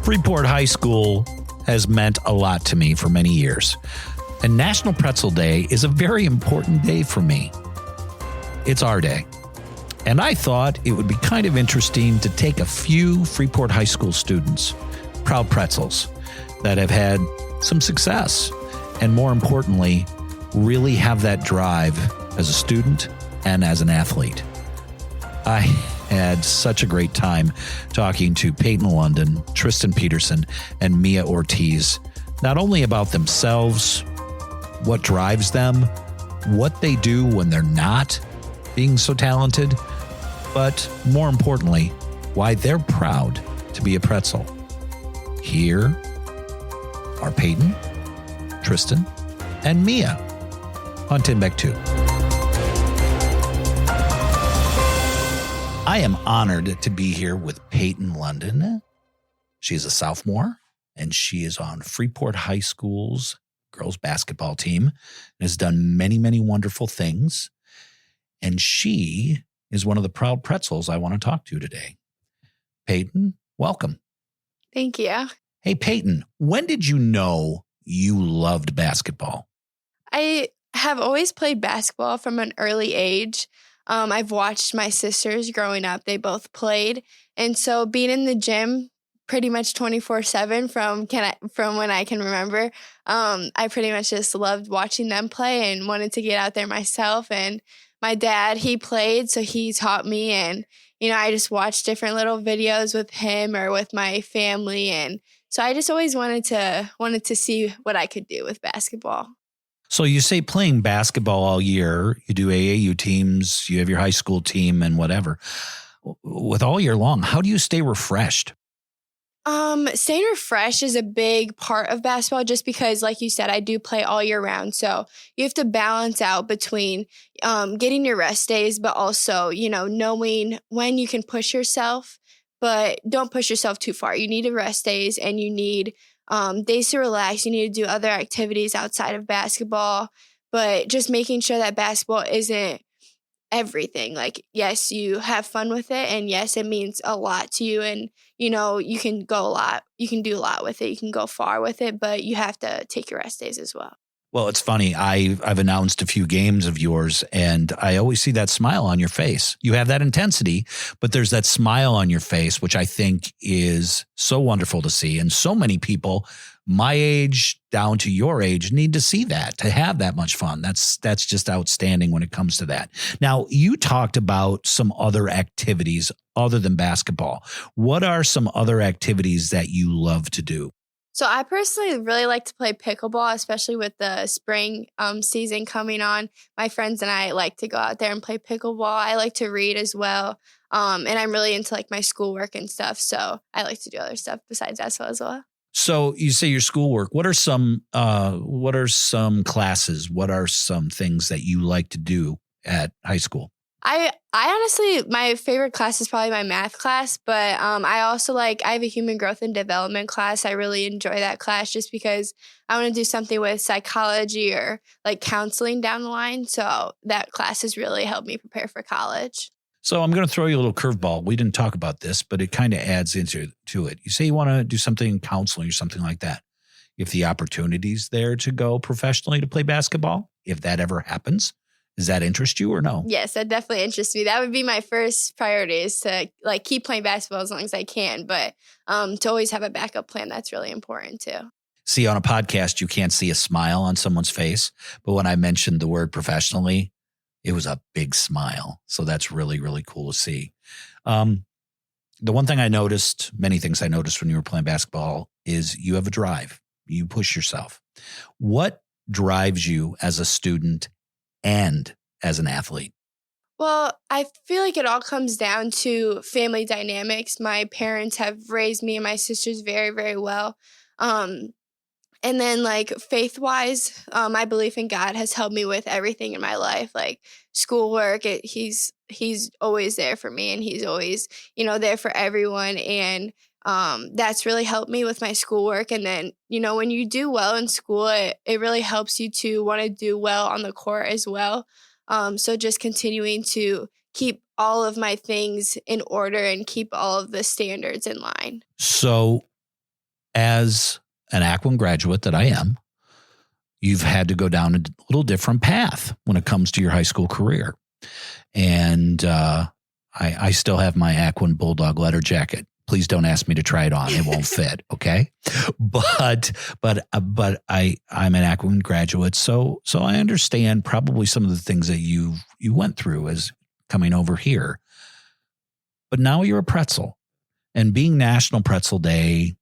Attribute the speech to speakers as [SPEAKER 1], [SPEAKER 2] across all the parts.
[SPEAKER 1] Freepod High School has meant a lot to me for many years. And National Pretzel Day is a very important day for me. It's our day. And I thought it would be kind of interesting to take a few Freepod High School students, proud Pretzels, that have had some success, and more importantly, really have that drive as a student and as an athlete. I had such a great time talking to Paityn London, Tristan Peterson, and Mya Ortiz, not only about themselves, what drives them, what they do when they're not being so talented, but more importantly, why they're proud to be a Pretzel. Here are Paityn, Tristan, and Mya on Timbuktu. I am honored to be here with Paityn London. She is a sophomore, and she is on Freepod High School's girls basketball team and has done many, many wonderful things. And she is one of the proud Pretzels I want to talk to today. Paityn, welcome.
[SPEAKER 2] Thank you.
[SPEAKER 1] Hey, Paityn, when did you know you loved basketball?
[SPEAKER 2] I have always played basketball from an early age. I've watched my sisters growing up. They both played. And so being in the gym pretty much 24/7 from when I can remember, I pretty much just loved watching them play and wanted to get out there myself. And my dad, he played, so he taught me. And, I just watched different little videos with him or with my family. And so I just always wanted to see what I could do with basketball.
[SPEAKER 1] So you say playing basketball all year, you do AAU teams, you have your high school team and whatever. With all year long, how do you stay refreshed?
[SPEAKER 2] Staying refreshed is a big part of basketball just because, like you said, I do play all year round. So you have to balance out between getting your rest days, but also, knowing when you can push yourself, but don't push yourself too far. You need to rest days and you need days to relax. You need to do other activities outside of basketball, but just making sure that basketball isn't everything. Like, yes, you have fun with it, and yes, it means a lot to you, and you can go a lot. You can do a lot with it. You can go far with it, but you have to take your rest days as well.
[SPEAKER 1] Well, it's funny. I've announced a few games of yours, and I always see that smile on your face. You have that intensity, but there's that smile on your face, which I think is so wonderful to see. And so many people my age down to your age need to see that, to have that much fun. That's just outstanding when it comes to that. Now, you talked about some other activities other than basketball. What are some other activities that you love to do?
[SPEAKER 2] So I personally really like to play pickleball, especially with the spring season coming on. My friends and I like to go out there and play pickleball. I like to read as well. And I'm really into like my schoolwork and stuff. So I like to do other stuff besides basketball as well.
[SPEAKER 1] So you say your schoolwork. What are some classes? What are some things that you like to do at high school?
[SPEAKER 2] I honestly, my favorite class is probably my math class, but I have a human growth and development class. I really enjoy that class just because I want to do something with psychology or like counseling down the line. So that class has really helped me prepare for college.
[SPEAKER 1] So I'm going to throw you a little curveball. We didn't talk about this, but it kind of adds into it. You say you want to do something in counseling or something like that. If the opportunity's there to go professionally to play basketball, if that ever happens, does that interest you or no?
[SPEAKER 2] Yes, that definitely interests me. That would be my first priority, is to like keep playing basketball as long as I can. But to always have a backup plan, that's really important too.
[SPEAKER 1] See, on a podcast, you can't see a smile on someone's face. But when I mentioned the word professionally, it was a big smile. So that's really, really cool to see. The one thing I noticed, many things I noticed when you were playing basketball, is you have a drive. You push yourself. What drives you as a student and as an athlete?
[SPEAKER 2] Well, I feel like it all comes down to family dynamics. My parents have raised me and my sisters very, very well. And then like faith-wise, my belief in God has helped me with everything in my life, like schoolwork. He's always there for me, and he's always, there for everyone. And that's really helped me with my schoolwork. And then, when you do well in school, it really helps you to want to do well on the court as well. So just continuing to keep all of my things in order and keep all of the standards in line.
[SPEAKER 1] So as an Aquin graduate that I am, you've had to go down a little different path when it comes to your high school career. And I still have my Aquin Bulldog leather jacket. Please don't ask me to try it on. It won't fit. Okay. But I'm an Aquin graduate. So I understand probably some of the things that you went through as coming over here. But now you're a Pretzel, and being National Pretzel Day,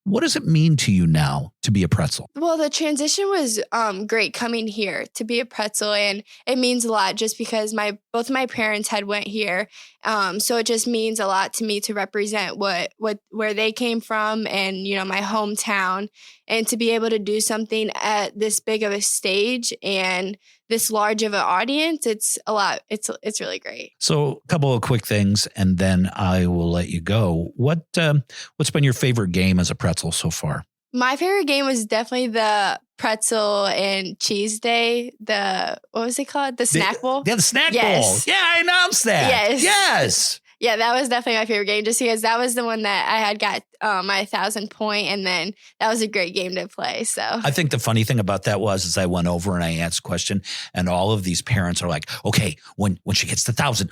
[SPEAKER 1] what does it mean to you now to be a Pretzel?
[SPEAKER 2] Well, the transition was great coming here to be a Pretzel, and it means a lot just because both my parents had went here, so it just means a lot to me to represent where they came from and my hometown, and to be able to do something at this big of a stage and this large of an audience. It's a lot. It's really great.
[SPEAKER 1] So a couple of quick things, and then I will let you go. What's been your favorite game as a Pretzel so far?
[SPEAKER 2] My favorite game was definitely the pretzel and cheese day. What was it called? The snack bowl?
[SPEAKER 1] Yeah, the snack bowl. Yeah, I announced that. Yes. Yeah,
[SPEAKER 2] that was definitely my favorite game, just because that was the one that I had got my 1,000 point, and then that was a great game to play. So
[SPEAKER 1] I think the funny thing about that was I went over and I asked a question, and all of these parents are like, okay, when she gets the 1,000,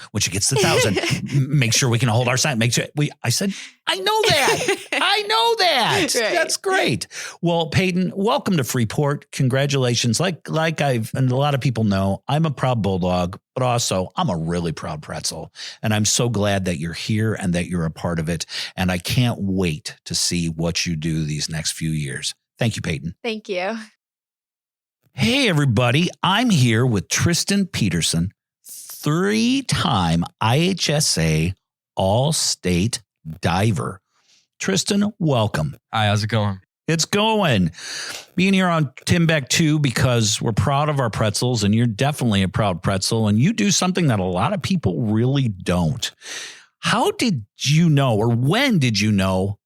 [SPEAKER 1] make sure we can hold our sign. Make sure I said, I know that. I know that. Right. That's great. Well, Paityn, welcome to Freeport. Congratulations. Like and a lot of people know, I'm a proud Bulldog, but also I'm a really proud Pretzel. And I'm so glad that you're here and that you're a part of it. And I can't wait to see what you do these next few years. Thank you, Paityn.
[SPEAKER 2] Thank you.
[SPEAKER 1] Hey, everybody. I'm here with Tristan Peterson, 3-time IHSA All-State diver. Tristan, welcome.
[SPEAKER 3] Hi, how's it going?
[SPEAKER 1] It's going. Being here on Timbuktu because we're proud of our pretzels, and you're definitely a proud Pretzel, and you do something that a lot of people really don't. How did you know, or when did you know,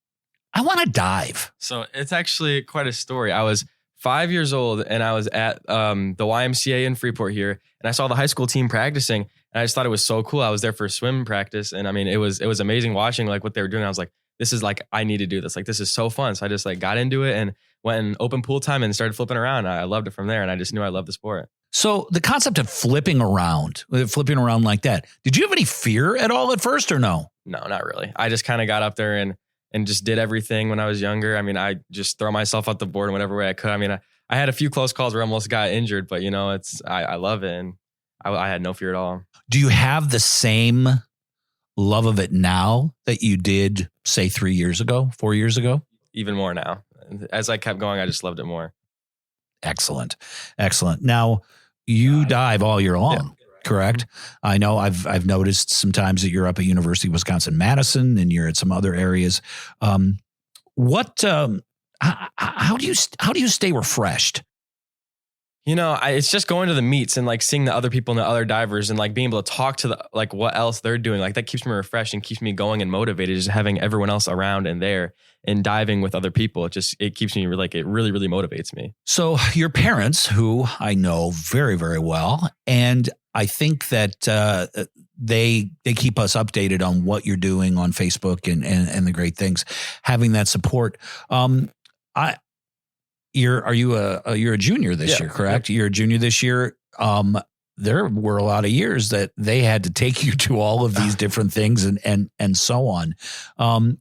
[SPEAKER 1] I want to dive?
[SPEAKER 3] So it's actually quite a story. I was 5 years old, and I was at the YMCA in Freeport here, and I saw the high school team practicing, and I just thought it was so cool. I was there for swim practice, and I mean, it was amazing watching like what they were doing. I was like, this is like, I need to do this. Like, this is so fun. So I just like got into it and went in open pool time and started flipping around. I loved it from there, and I just knew I loved the sport.
[SPEAKER 1] So the concept of flipping around like that, did you have any fear at all at first or no?
[SPEAKER 3] No, not really. I just kind of got up there and just did everything when I was younger. I mean, I just throw myself out the board in whatever way I could. I mean, I had a few close calls where I almost got injured, but I love it, and I had no fear at all.
[SPEAKER 1] Do you have the same love of it now that you did, say, 4 years ago?
[SPEAKER 3] Even more now. As I kept going, I just loved it more.
[SPEAKER 1] Excellent. Now, you dive all year long, correct? I know I've noticed sometimes that you're up at University of Wisconsin-Madison and you're at some other areas. How do you stay refreshed?
[SPEAKER 3] It's just going to the meets and like seeing the other people and the other divers and like being able to talk to what else they're doing. Like that keeps me refreshed and keeps me going and motivated. Just having everyone else around and there and diving with other people. It keeps me like, it really, really motivates me.
[SPEAKER 1] So your parents, who I know very, very well, and I think that they keep us updated on what you're doing on Facebook and the great things, having that support. You're a junior this year, correct? You're a junior this year. There were a lot of years that they had to take you to all of these different things and so on.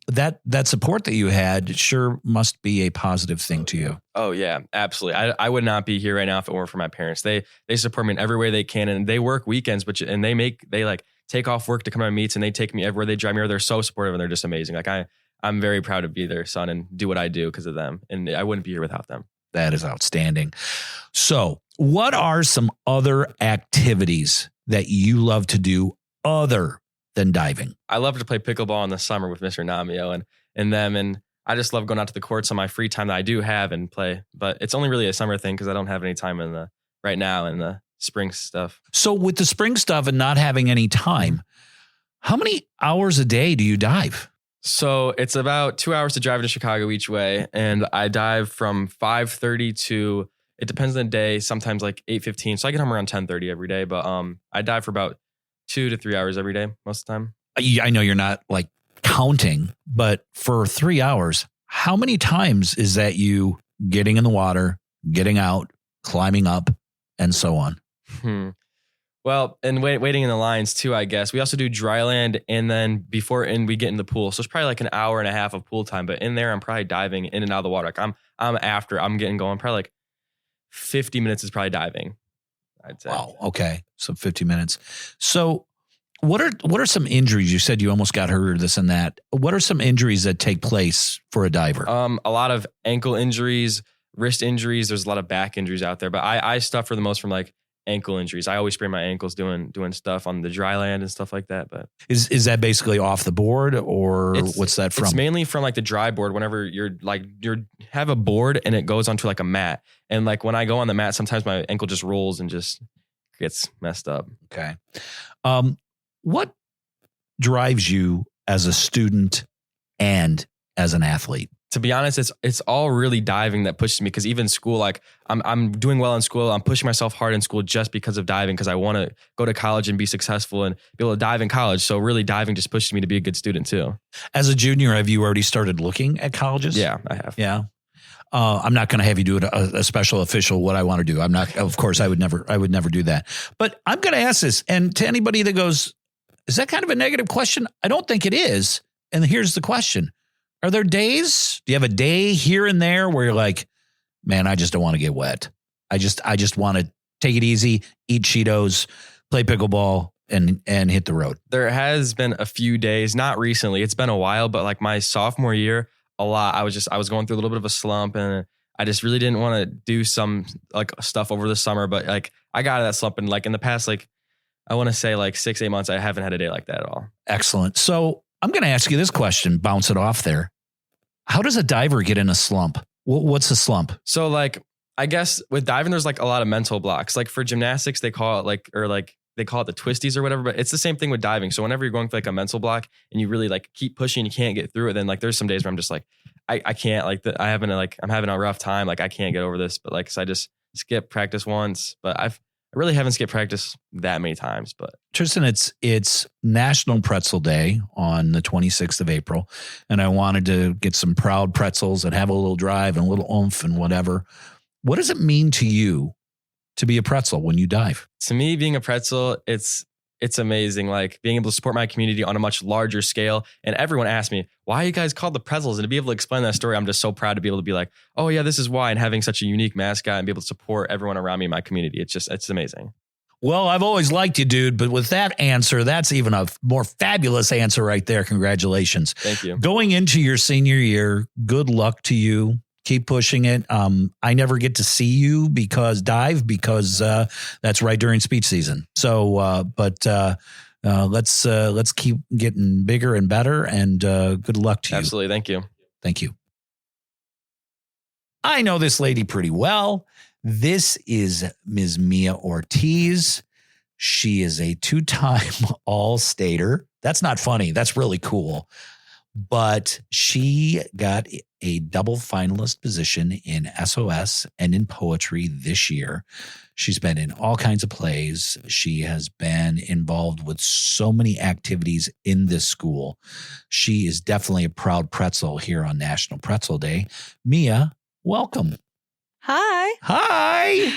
[SPEAKER 1] That support that you had sure must be a positive thing to you.
[SPEAKER 3] Oh yeah, absolutely. I would not be here right now if it weren't for my parents. They support me in every way they can, and they work weekends, and they like take off work to come to my meets, and they take me everywhere. They drive me over. They're so supportive, and they're just amazing. Like I'm very proud to be their son and do what I do because of them. And I wouldn't be here without them.
[SPEAKER 1] That is outstanding. So what are some other activities that you love to do other than diving?
[SPEAKER 3] I love to play pickleball in the summer with Mr. Namio and them. And I just love going out to the courts on my free time that I do have and play. But it's only really a summer thing because I don't have any time right now in the spring stuff.
[SPEAKER 1] So with the spring stuff and not having any time, how many hours a day do you dive?
[SPEAKER 3] So it's about 2 hours to drive to Chicago each way. And I dive from 5:30 to, it depends on the day, sometimes like 8:15. So I get home around 10:30 every day. But I dive for about 2 to 3 hours every day, most of the time.
[SPEAKER 1] I know you're not like counting, but for 3 hours, how many times is that you getting in the water, getting out, climbing up, and so on?
[SPEAKER 3] Well, and waiting in the lines too, I guess. We also do dry land and then we get in the pool. So it's probably like an hour and a half of pool time. But in there, I'm probably diving in and out of the water. Like I'm getting going. Probably like 50 minutes is probably diving, I'd say.
[SPEAKER 1] Wow. Okay. So 50 minutes. So what are some injuries? You said you almost got hurt or this and that. What are some injuries that take place for a diver?
[SPEAKER 3] A lot of ankle injuries, wrist injuries. There's a lot of back injuries out there. But I suffer the most from like ankle injuries. I always sprain my ankles doing stuff on the dry land and stuff like that. But
[SPEAKER 1] is that basically off the board or what's that from?
[SPEAKER 3] It's mainly from like the dry board. Whenever you have a board and it goes onto like a mat, and like when I go on the mat, sometimes my ankle just rolls and just gets messed up.
[SPEAKER 1] Okay. What drives you as a student and as an athlete?
[SPEAKER 3] To be honest, it's all really diving that pushes me, because even school, like I'm doing well in school. I'm pushing myself hard in school just because of diving, because I want to go to college and be successful and be able to dive in college. So really diving just pushes me to be a good student too. As
[SPEAKER 1] a junior, have you already started looking at colleges?
[SPEAKER 3] Yeah, I have.
[SPEAKER 1] Yeah. I'm not going to have you do a special official what I want to do. I'm not, of course, I would never do that. But I'm going to ask this, and to anybody that goes, is that kind of a negative question? I don't think it is. And here's the question. Are there days? Do you have a day here and there where you're like, man, I just don't want to get wet. I just want to take it easy, eat Cheetos, play pickleball, and hit the road.
[SPEAKER 3] There has been a few days, not recently. It's been a while, but like my sophomore year, a lot. I was going through a little bit of a slump, and I just really didn't want to do some like stuff over the summer. But like I got out of that slump, and like in the past, like I want to say like 6-8 months, I haven't had a day like that at all.
[SPEAKER 1] Excellent. So I'm going to ask you this question, bounce it off there. How does a diver get in a slump? What's a slump?
[SPEAKER 3] So like, I guess with diving, there's like a lot of mental blocks. Like for gymnastics, they call it they call it the twisties or whatever, but it's the same thing with diving. So whenever you're going through like a mental block and you really like keep pushing, you can't get through it. Then like, there's some days where I'm just like, I can't I'm having a rough time. Like I can't get over this, but like, so I just skip practice once, but I really haven't skipped practice that many times. But
[SPEAKER 1] Tristan, it's National Pretzel Day on the 26th of April. And I wanted to get some proud pretzels and have a little drive and a little oomph and whatever. What does it mean to you to be a pretzel when you dive?
[SPEAKER 3] To me, being a pretzel, it's amazing. Like being able to support my community on a much larger scale. And everyone asks me, why are you guys called the Pretzels? And to be able to explain that story, I'm just so proud to be able to be like, oh yeah, this is why. And having such a unique mascot and be able to support everyone around me in my community. It's amazing.
[SPEAKER 1] Well, I've always liked you, dude. But with that answer, that's even a more fabulous answer right there. Congratulations.
[SPEAKER 3] Thank you.
[SPEAKER 1] Going into your senior year, good luck to you. Keep pushing it. I never get to see you because that's right during speech season. So, let's keep getting bigger and better. And good luck to you.
[SPEAKER 3] Absolutely. Thank you.
[SPEAKER 1] Thank you. I know this lady pretty well. This is Ms. Mya Ortiz. She is a 2-time All-Stater. That's not funny. That's really cool. But she got a double finalist position in SOS and in poetry this year. She's been in all kinds of plays. She has been involved with so many activities in this school. She is definitely a proud pretzel here on National Pretzel Day. Mya, welcome.
[SPEAKER 4] Hi.
[SPEAKER 1] Hi.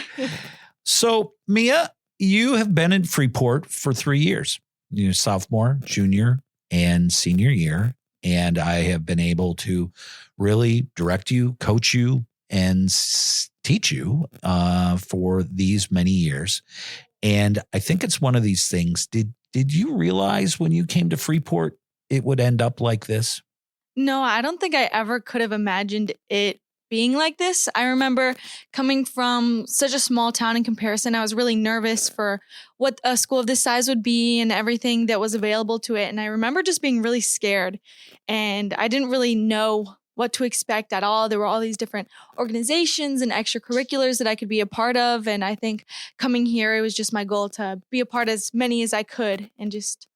[SPEAKER 1] So, Mya, you have been in Freeport for 3 years. You're sophomore, junior, and senior year. And I have been able to really direct you, coach you, and teach you for these many years. And I think it's one of these things. Did you realize when you came to Freeport it would end up like this?
[SPEAKER 4] No, I don't think I ever could have imagined it being like this. I remember coming from such a small town in comparison. I was really nervous for what a school of this size would be and everything that was available to it. And I remember just being really scared, and I didn't really know what to expect at all. There were all these different organizations and extracurriculars that I could be a part of. And I think coming here, it was just my goal to be a part of as many as I could and just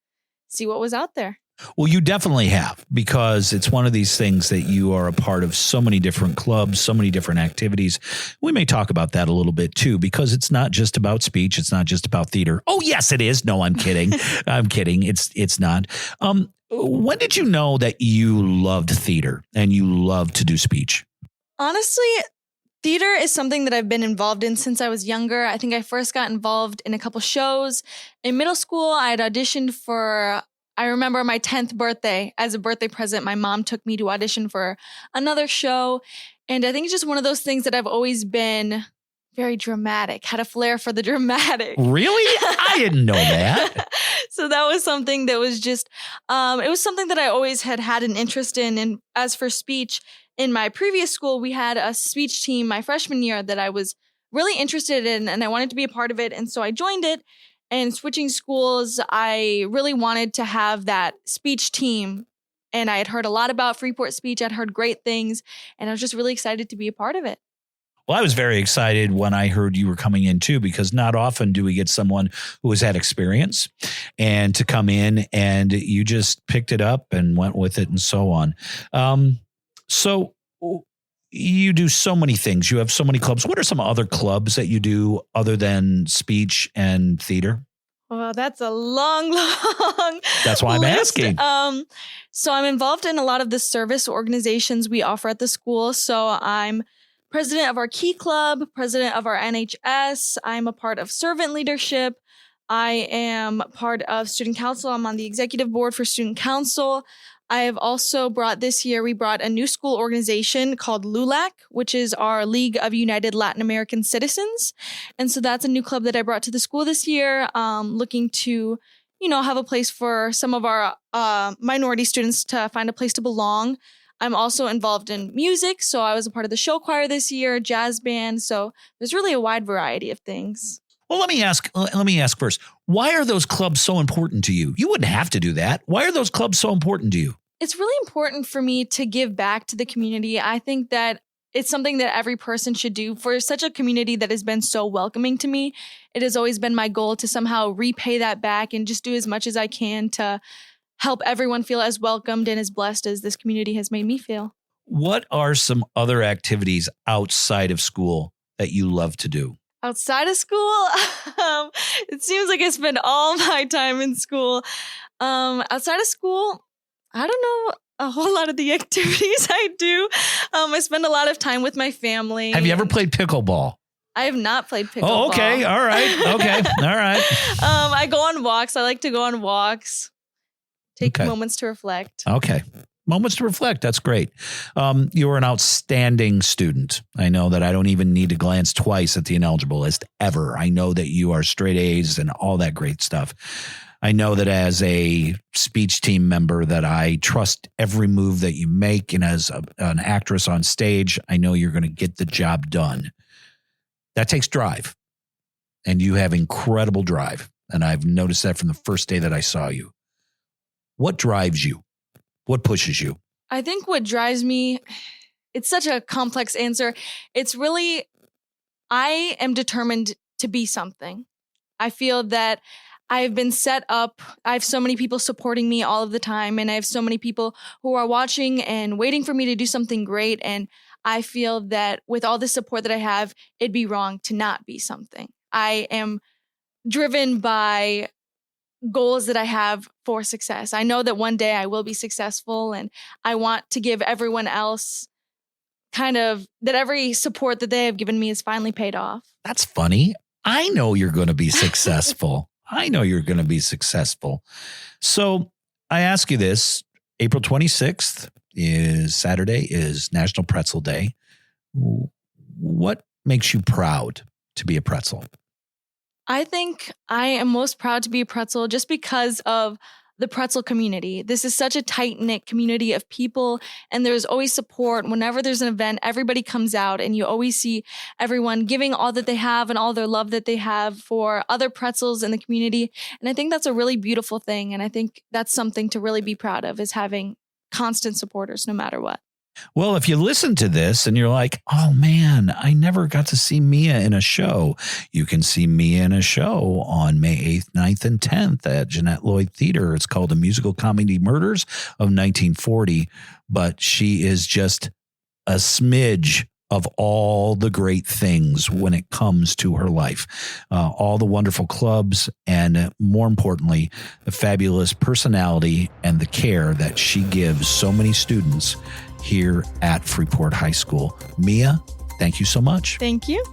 [SPEAKER 4] see what was out there.
[SPEAKER 1] Well, you definitely have, because it's one of these things that you are a part of so many different clubs, so many different activities. We may talk about that a little bit too, because it's not just about speech. It's not just about theater. Oh, yes, it is. No, I'm kidding. I'm kidding. It's not. When did you know that you loved theater and you loved to do speech?
[SPEAKER 4] Honestly, theater is something that I've been involved in since I was younger. I think I first got involved in a couple shows. In middle school, I had auditioned for, I remember my 10th birthday. As a birthday present, my mom took me to audition for another show. And I think it's just one of those things that I've always been very dramatic, had a flair for the dramatic.
[SPEAKER 1] Really? I didn't know that.
[SPEAKER 4] So that was something that was just, it was something that I always had an interest in. And as for speech, in my previous school, we had a speech team my freshman year that I was really interested in, and I wanted to be a part of it. And so I joined it. And switching schools, I really wanted to have that speech team. And I had heard a lot about Freeport speech. I'd heard great things, and I was just really excited to be a part of it.
[SPEAKER 1] Well, I was very excited when I heard you were coming in too, because not often do we get someone who has had experience and to come in, and you just picked it up and went with it and so on. So you do so many things. You have so many clubs. What are some other clubs that you do other than speech and theater?
[SPEAKER 4] Well, that's a long
[SPEAKER 1] That's why I'm
[SPEAKER 4] list.
[SPEAKER 1] asking.
[SPEAKER 4] So I'm involved in a lot of the service organizations we offer at the school. So I'm president of our Key Club, president of our NHS. I'm a part of servant leadership. I am part of student council. I'm on the executive board for student council. I have also we brought a new school organization called LULAC, which is our League of United Latin American Citizens. And so that's a new club that I brought to the school this year, looking to, have a place for some of our minority students to find a place to belong. I'm also involved in music. So I was a part of the show choir this year, jazz band. So there's really a wide variety of things.
[SPEAKER 1] Well, let me ask first, why are those clubs so important to you? You wouldn't have to do that. Why are those clubs so important to you?
[SPEAKER 4] It's really important for me to give back to the community. I think that it's something that every person should do. For such a community that has been so welcoming to me, it has always been my goal to somehow repay that back and just do as much as I can to help everyone feel as welcomed and as blessed as this community has made me feel.
[SPEAKER 1] What are some other activities outside of school that you love to do?
[SPEAKER 4] Outside of school, it seems like I spend all my time in school. Outside of school, I don't know a whole lot of the activities I do. I spend a lot of time with my family.
[SPEAKER 1] Have you ever played pickleball?
[SPEAKER 4] I have not played pickleball.
[SPEAKER 1] Oh, okay. All right. Okay. All right.
[SPEAKER 4] I go on walks. I like to go on walks. Take moments to reflect.
[SPEAKER 1] Okay. Moments to reflect. That's great. You're an outstanding student. I know that I don't even need to glance twice at the ineligible list ever. I know that you are straight A's and all that great stuff. I know that as a speech team member that I trust every move that you make. And as an actress on stage, I know you're going to get the job done. That takes drive. And you have incredible drive. And I've noticed that from the first day that I saw you. What drives you? What pushes you?
[SPEAKER 4] I think what drives me, it's such a complex answer. It's really, I am determined to be something. I feel that I've been set up. I have so many people supporting me all of the time. And I have so many people who are watching and waiting for me to do something great. And I feel that with all the support that I have, it'd be wrong to not be something. I am driven by goals that I have for success. I know that one day I will be successful, and I want to give everyone else that every support that they have given me is finally paid off.
[SPEAKER 1] That's funny. I know you're going to be successful. I know you're going to be successful. So I ask you this, April 26th is Saturday, is National Pretzel Day. What makes you proud to be a pretzel?
[SPEAKER 4] I think I am most proud to be a pretzel just because of the pretzel community. This is such a tight-knit community of people, and there's always support. Whenever there's an event, everybody comes out, and you always see everyone giving all that they have and all their love that they have for other pretzels in the community. And I think that's a really beautiful thing, and I think that's something to really be proud of, is having constant supporters no matter what.
[SPEAKER 1] Well, if you listen to this and you're like, oh man, I never got to see Mya in a show. You can see Mya in a show on May 8th, 9th, and 10th at Jeanette Lloyd Theater. It's called The Musical Comedy Murders of 1940. But she is just a smidge of all the great things when it comes to her life, all the wonderful clubs, and more importantly, the fabulous personality and the care that she gives so many students here at Freeport High School. Mya, thank you so much.
[SPEAKER 4] Thank you.